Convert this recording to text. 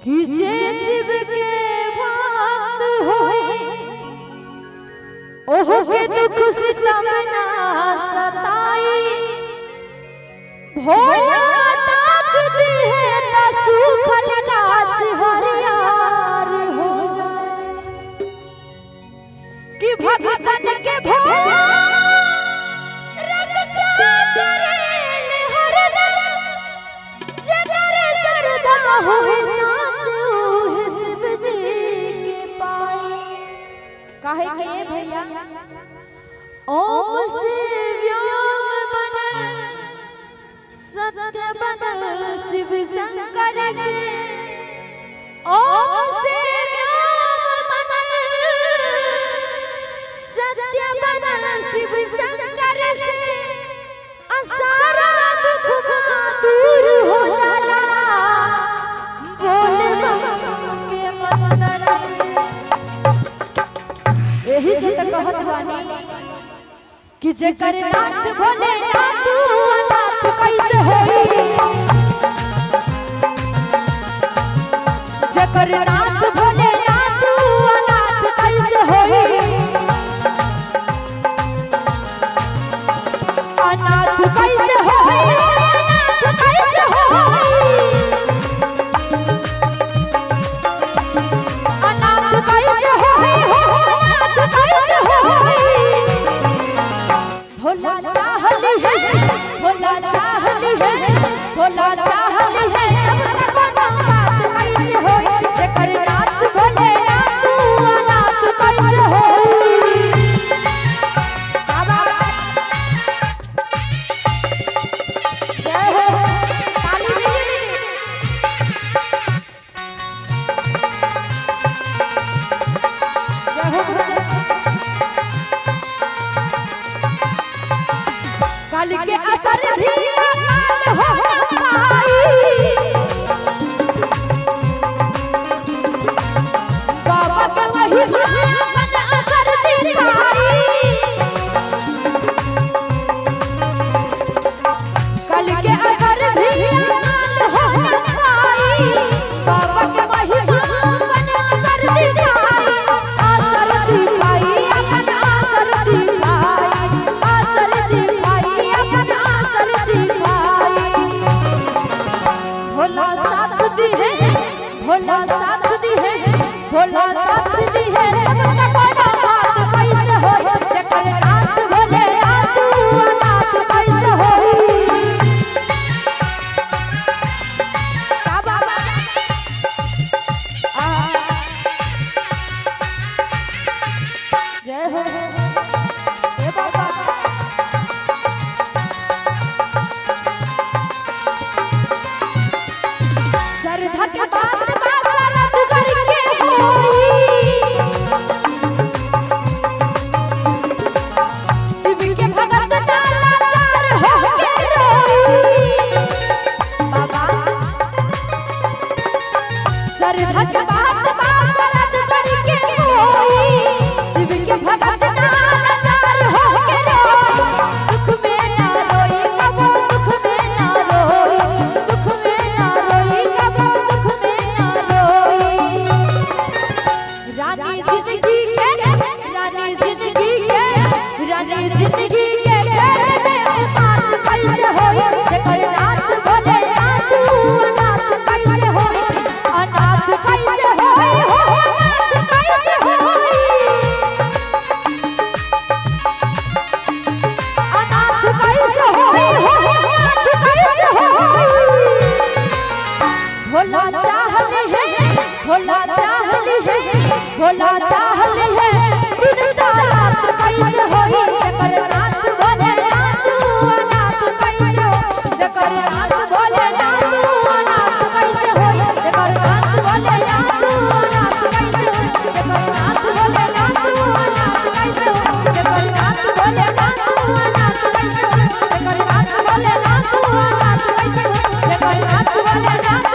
कि जे शिव के भक्त होए ओह के दुख सितम ना सताई। भोला ताकत है ना सूखल गाछ हरियार हो जाए कि भगतन के भोला रक्षा करेले हरदम जगर सरदम होए साचो शिव जी के पाए। काहे के भैया ओम शिव्याम बनल सत्य बनल शिव शंकर से। ओम शिव्याम बनल सत्य बनल शिव शंकर से। सारा दुख दूर हो जाला बोल बम के मंत्र से। यही से तो कहत बानी कि जेकर नाथ भोले नाथ अनाथ कैसे होई। जेकर नाथ भोले नाथ अनाथ कैसे होई। अनाथ कैसे होई अनाथ कैसे होई। अनाथ कैसे होई अनाथ कैसे होई। भोला चाहली है भोला चाहली है भोला चाहली है सबका बात कैसे होई। जेकर नाथ भोले नाथ अनाथ कैसे होई। बाबा जय हो ताली बजाइए। जय हो काल के असर भी काल हो पाई। बाबा के महिमा मन असर दिखाई। काल के असर भी काल हो पाई। बाबा के महिमा मन असर दिखाई। असर दिखाई अपन असर दिखाई। असर दिखाई अपन असर दिखाई। भोला साथ दी है भोला साथ दी है भोला साथ दी है सबका बड़ा बात कैसे होई। जेकर नाथ भोले नाथ अनाथ कैसे होई। बाबा जय हो हे बाबा। श्रद्धा के बात शरद करके होई। शिव के भगत नालाचार होके रोई। बाबा श्रद्धा के बात शरद करके होई। शिव के भगत नालाचार होके रोई। दुख में ना रोई कबो दुख में ना रोई। दुख में ना रोई कबो दुख में ना रोई। रानी जिंदगी के रानी जिंदगी के रानी जिंदगी के घेरे में बात कैसे होई। जेकर नाथ भोले नाथ अनाथ कैसे होई। अनाथ कैसे होई हो अनाथ कैसे होई। अनाथ कैसे होई हो अनाथ कैसे होई। भोला चाहली है भोला चाहली है भोला चाहली है दिन रात कैसे होई। जेकर नाथ भोले नाथ अनाथ कैसे होई। जेकर नाथ भोले नाथ अनाथ कैसे होई। जेकर नाथ भोले नाथ अनाथ कैसे होई। जेकर नाथ भोले नाथ अनाथ कैसे होई। जेकर नाथ भोले नाथ अनाथ कैसे होई। जेकर नाथ भोले नाथ अनाथ कैसे होई। जेकर नाथ भोले नाथ